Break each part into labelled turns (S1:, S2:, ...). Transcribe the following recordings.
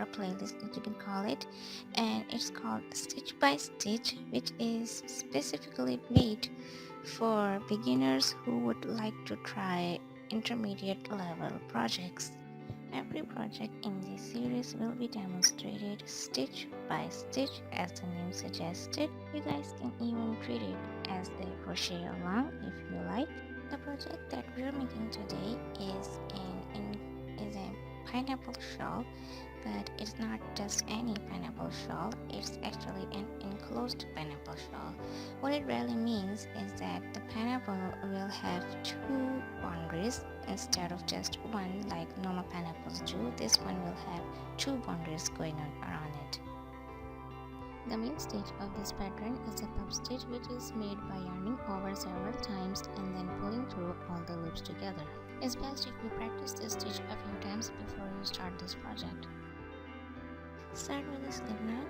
S1: a playlist that you can call it, and it's called Stitch by Stitch, which is specifically made for beginners who would like to try intermediate level projects. Every project in this series will be demonstrated stitch by stitch as the name suggested. You guys can even treat it as a crochet along if you like. The project that we're making today is a pineapple shawl, but it's not just any pineapple shawl, it's actually an enclosed pineapple shawl. What it really means is that the pineapple will have two boundaries instead of just one like normal pineapples do. This one will have two boundaries going on around it. The main stage of this pattern is a puff stitch, which is made by yarning over several times and then pulling through all the loops together. It's best if you practice this stitch a few times before you start this project. Start with a slip knot,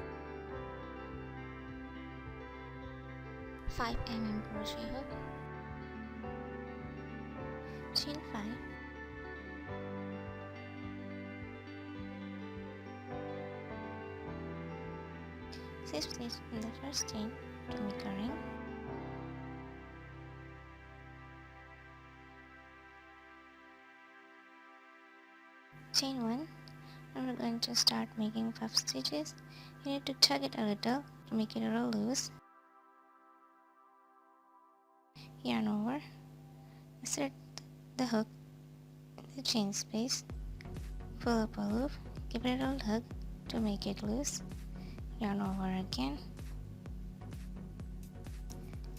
S1: 5 mm crochet hook, chain 5, slip stitch in the first chain to make a ring, chain 1, and we're going to start making puff stitches. You need to tug it a little to make it a little loose. Yarn over, insert the hook in the chain space, pull up a loop, give it a little tug to make it loose, yarn over again,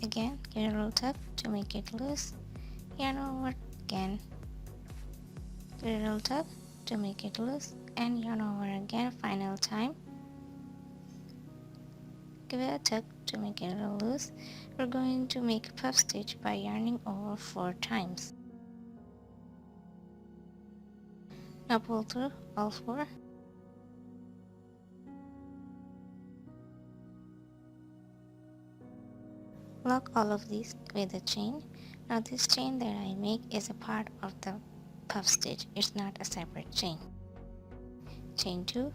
S1: give it a little tug to make it loose, yarn over again, give it a little tug to make it loose, and yarn over again. Final time, give it a tug to make it a little loose. We're going to make a puff stitch by yarning over 4 times. Now pull through all 4. Lock all of these with a chain. Now this chain that I make is a part of the puff stitch, it's not a separate chain. Chain 2.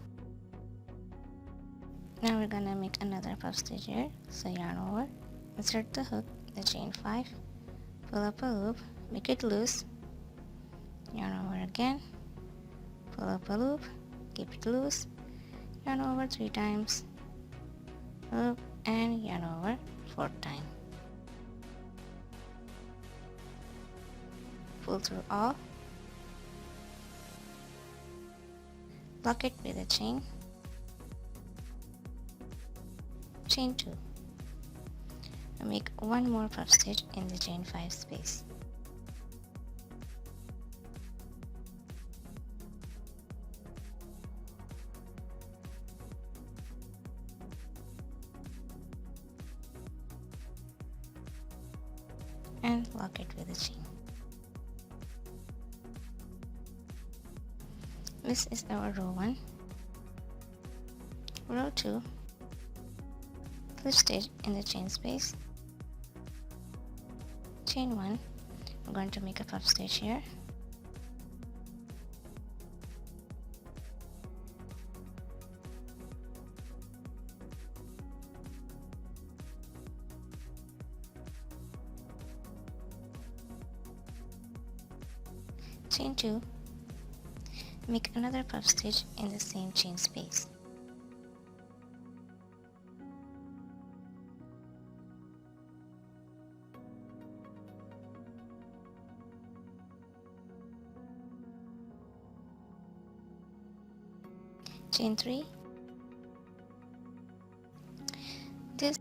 S1: Now we're gonna make another puff stitch here, so yarn over, insert the hook, the chain 5, pull up a loop, make it loose, yarn over again, pull up a loop, keep it loose, yarn over 3 times, loop, and yarn over 4th time. Pull through all, lock it with a chain, chain 2, and make one more puff stitch in the chain 5 space. And lock it with a chain. This is our row 1. Row 2, slip stitch in the chain space, chain 1, I'm going to make a puff stitch here, chain 2, make another puff stitch in the same chain space. Chain 3. This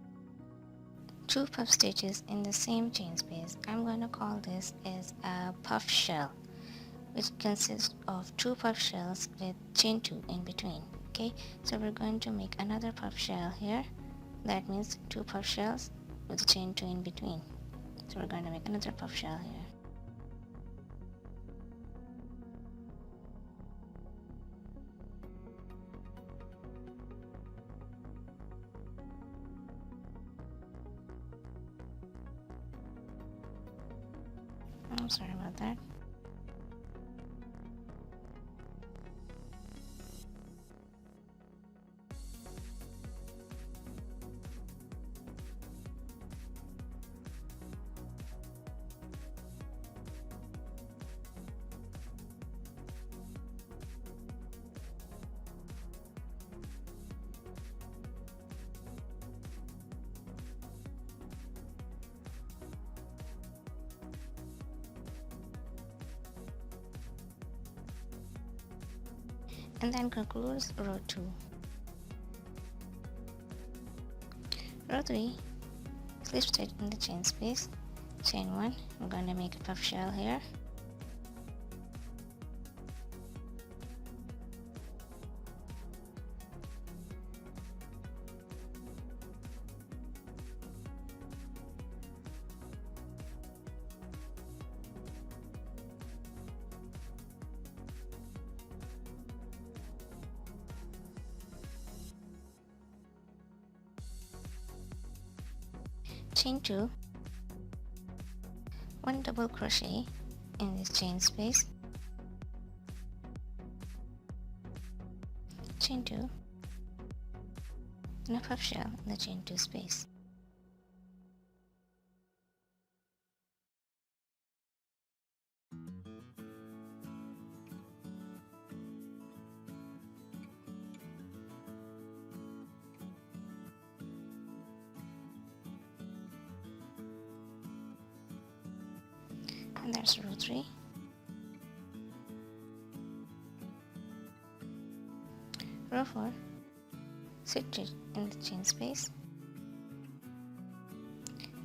S1: 2 puff stitches in the same chain space. I'm going to call this as a puff shell, which consists of 2 puff shells with chain 2 in between. Okay, so we're going to make another puff shell here. That means 2 puff shells with chain 2 in between. So we're going to make another puff shell here. I'm sorry about that. and then concludes row 2. Row 3, slip stitch in the chain space, chain 1. We're going to make a puff shell here. Chain 2, 1 double crochet in this chain space, chain 2, and a puff shell in the chain 2 space. And there's row 3. Row 4, stitch it in the chain space,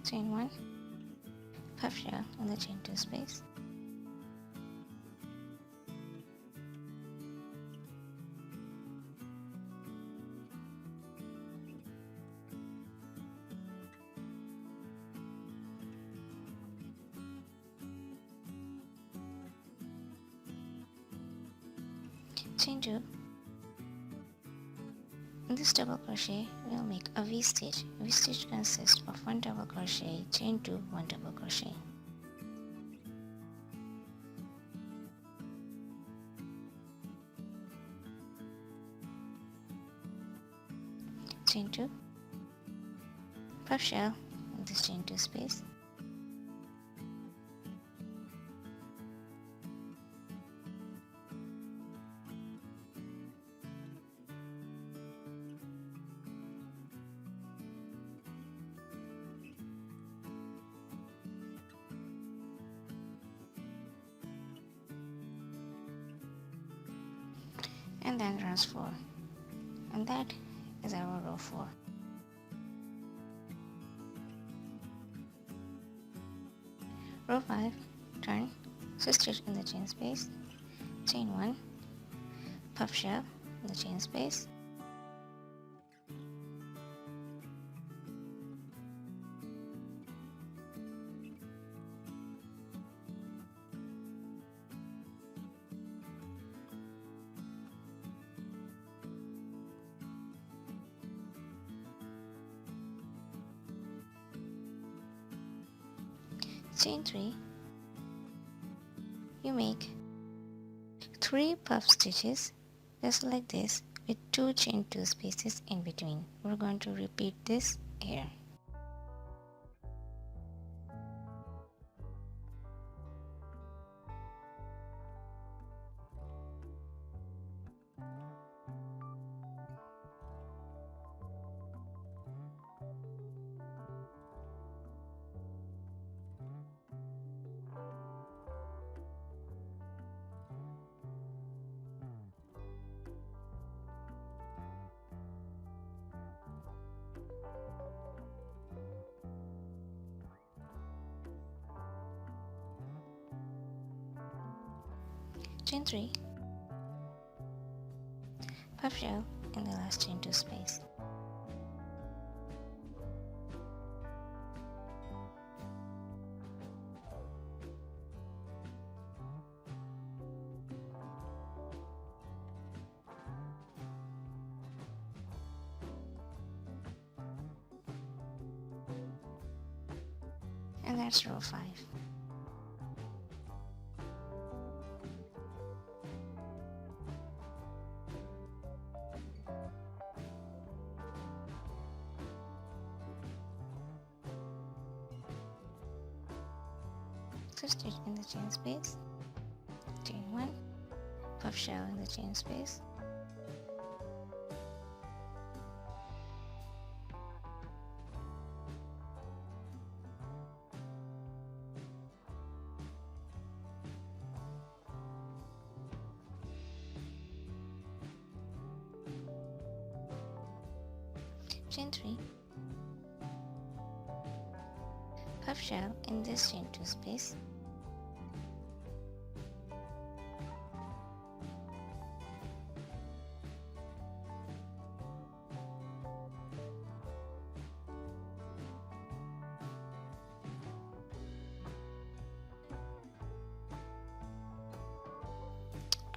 S1: chain 1, puff shell in the chain 2 space, chain 2. In this double crochet, we'll make a V-stitch. V-stitch consists of 1 double crochet, chain 2, 1 double crochet. Chain 2, puff shell in this chain 2 space, and then rows 4, and that is our row 4. Row 5, turn, stitch in the chain space, chain 1, puff shell in the chain space, chain 3. You make 3 puff stitches just like this with 2 chain 2 spaces in between. We're going to repeat this here. Chain 3, puff shell in the last chain 2 space, and that's row 5. Stitch in the chain space, chain 1, puff shell in the chain space, Chain 3, puff shell in this chain 2 space,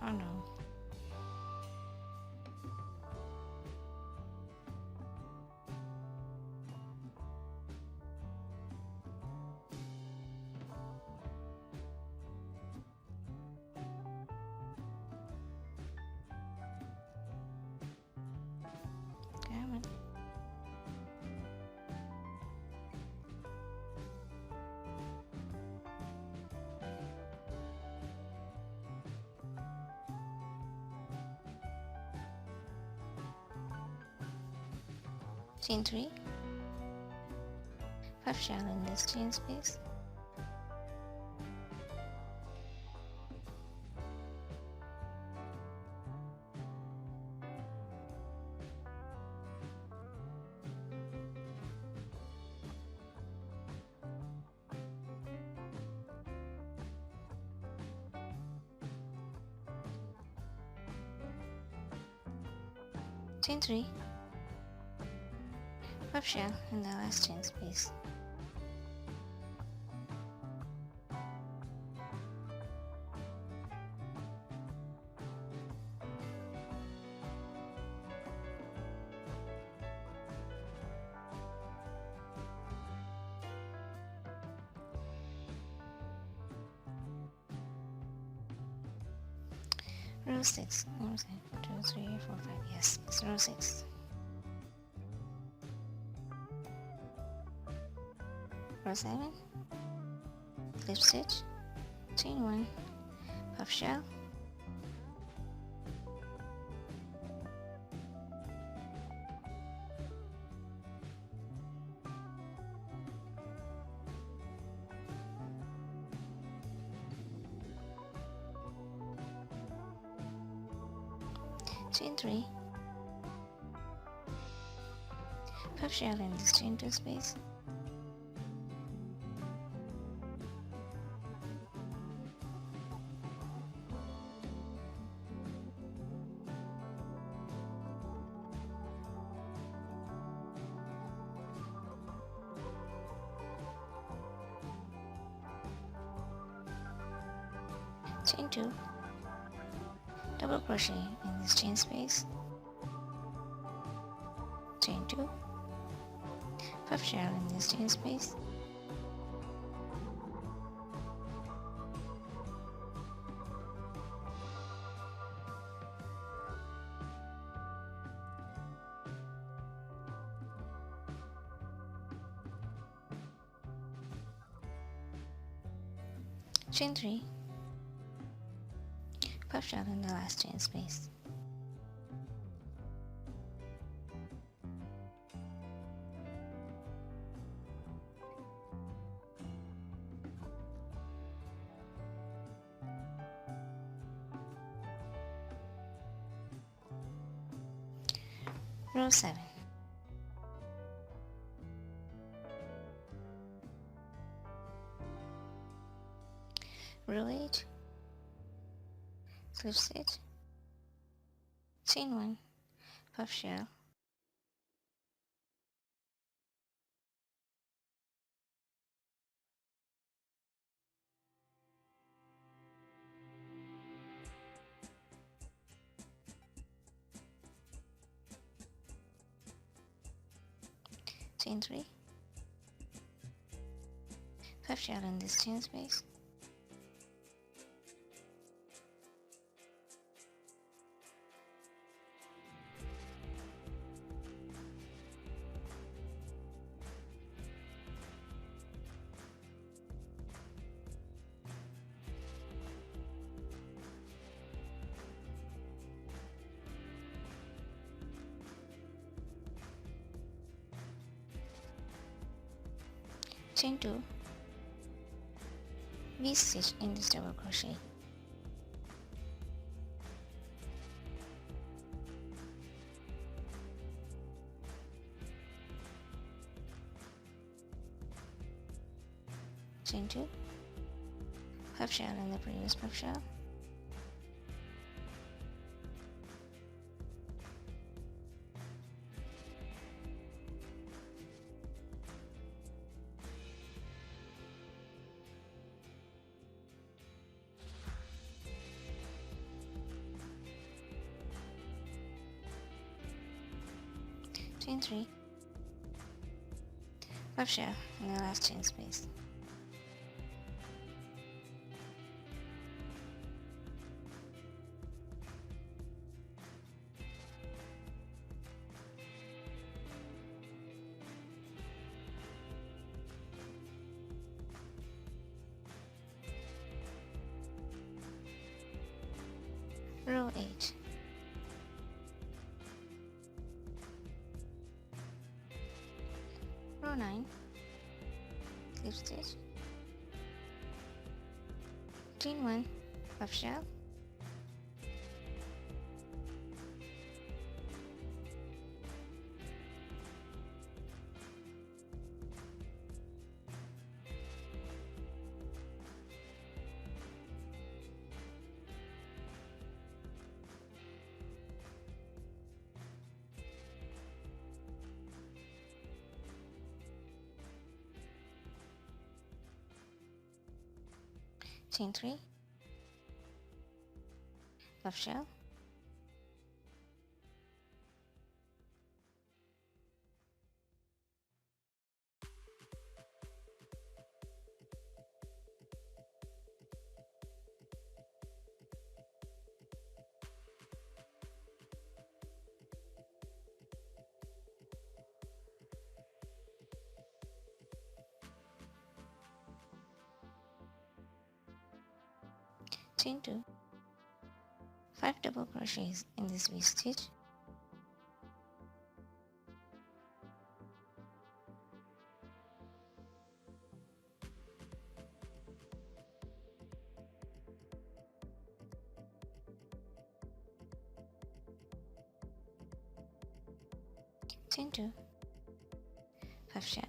S1: oh no, come on, chain 3, puff shell in this chain space, chain 3, puff shell in the last chain space, row 6, 2, 3, 4, 5, yes, it's row 6, row 7, slip stitch, chain 1, puff shell, chain 3, puff shell in this chain 2 space, chain 2, double crochet in this chain space, chain 2, puff shell in this chain space, chain 3, puff shell in the last chain space, row 7, row 8, slip stitch, chain 1, puff shell, chain 3, puff shell in this chain space, chain 2, V-stitch in this double crochet, chain 2, puff shell in the previous puff shell, chain 3, puff shell in the last chain space, row 8, row 9, slip stitch, chain 1, puff shell, chain 3, puff shell, chain 2, 5 double crochets in this V stitch, chain 2, puff shell,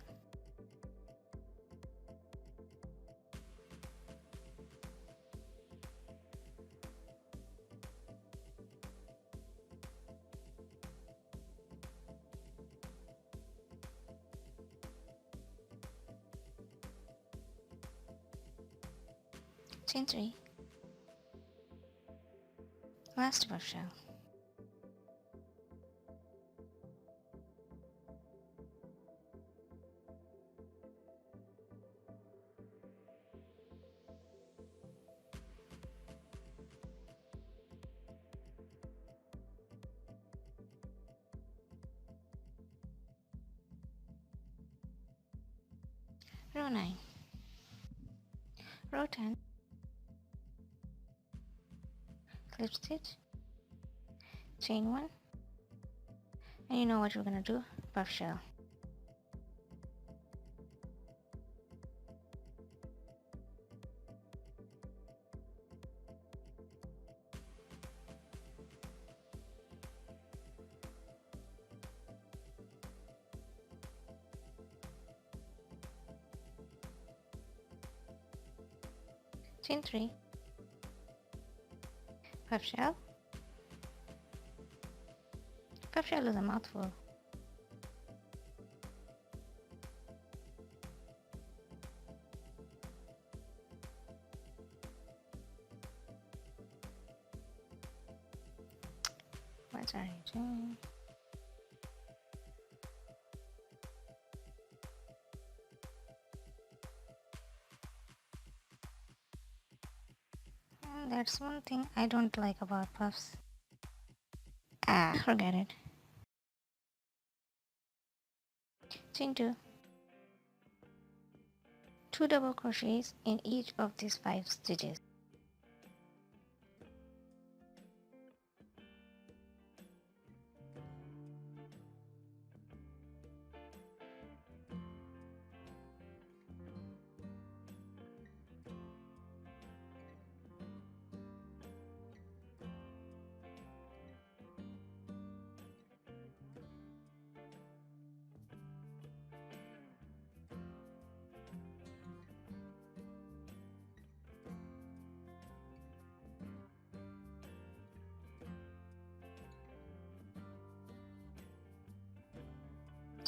S1: chain 3, last puff shell, row 9, row 10, slip stitch, chain 1, and you know what you're gonna do, puff shell, chain 3, puff shell, puff shell is a mouthful, what are you doing? That's one thing I don't like about puffs. Forget it. Chain 2, 2 double crochets in each of these 5 stitches,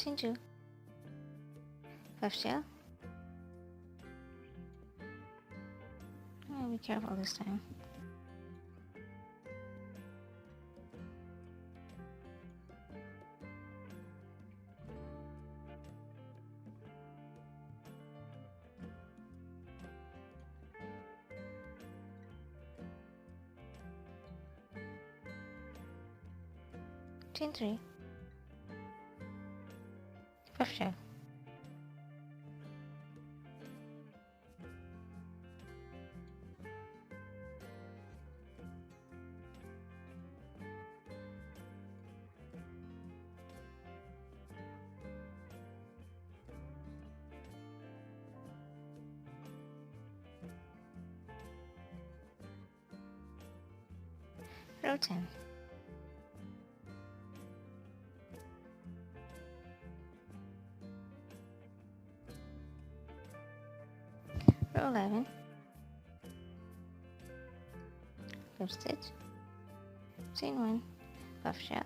S1: Chain 2. Puff shell. Oh, be careful this time. Chain 3. Puff shell. Row 10. Row 11. Slip stitch. Chain 1. Puff shell.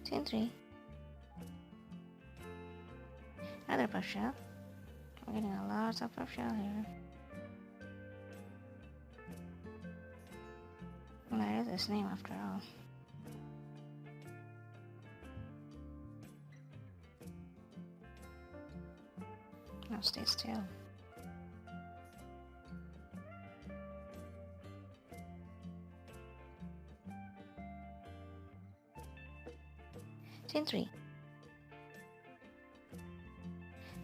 S1: Chain 3. Another puff shell. We're getting a lot of puff shell here. That is its name after all. Now stay still. Chain 3.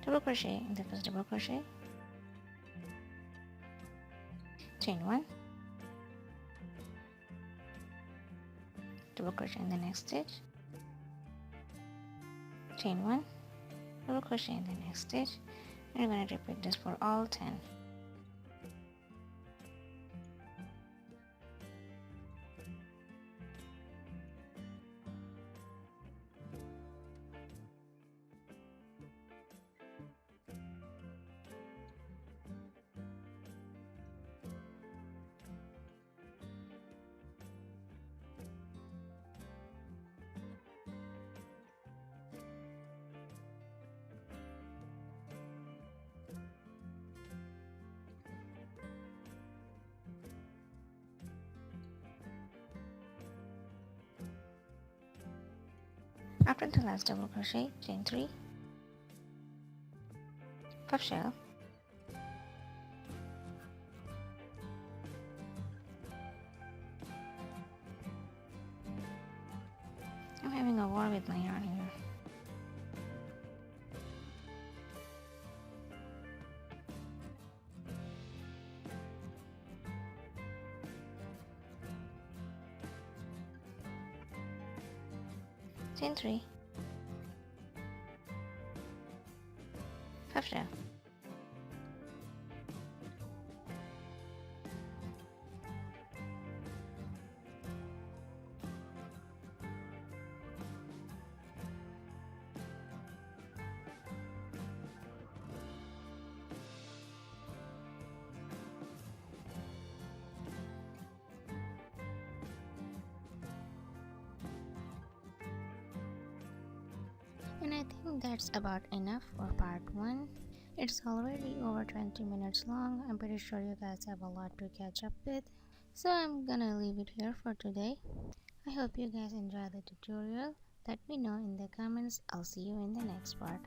S1: Double crochet in the first double crochet. Chain 1. Double crochet in the next stitch. Chain 1. Double crochet in the next stitch. And you're going to repeat this for all 10. After the last double crochet, chain 3, puff shell, I'm having a war with my yarn here. Chain 3, puff shell, and I think that's about enough for part 1. It's already over 20 minutes long. I'm pretty sure you guys have a lot to catch up with. So I'm gonna leave it here for today. I hope you guys enjoyed the tutorial. Let me know in the comments. I'll see you in the next part.